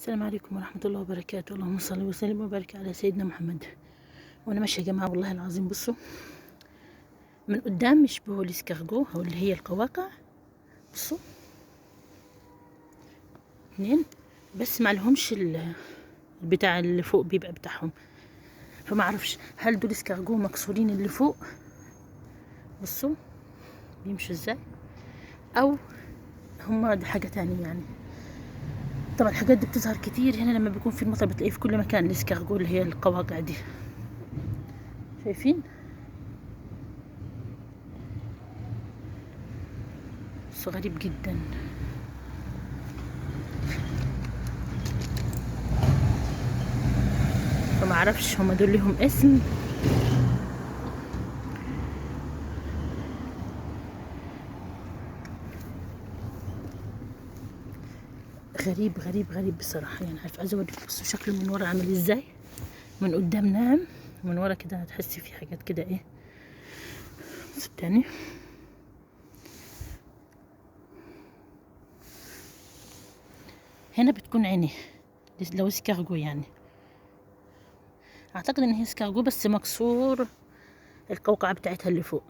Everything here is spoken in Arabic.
السلام عليكم ورحمة الله وبركاته. اللهم صل وسلم وبارك على سيدنا محمد. وانا ماشية يا جماعة والله العظيم، بصوا من قدام يشبهوا الاسكارجو او اللي هي القواقع. بصوا اتنين بس ما لهمش البتاع اللي فوق بيبقى بتاعهم، فما اعرفش هل دول اسكارجو مكسورين اللي فوق. بصوا بيمشوا ازاي، او هما دي حاجة تانية يعني. طبعا الحاجات دي بتظهر كتير هنا لما بيكون في المطر، بتلاقيه في كل مكان الاسكارجو اللي هي القواقع دي. شايفين؟ بس غريب جدا. فما اعرفش هما دول ليهم اسم. غريب غريب غريب بصراحة يعني. عايزة اوريكم بصوا شكله من ورا عامل ازاي. من قدام ناعم، من ورا كده هتحسي في حاجات كده ايه. بصوا التاني. هنا بتكون عينيه لو اسكارجو يعني. اعتقد ان هي اسكارجو بس مكسور القوقعة بتاعتها اللي فوق.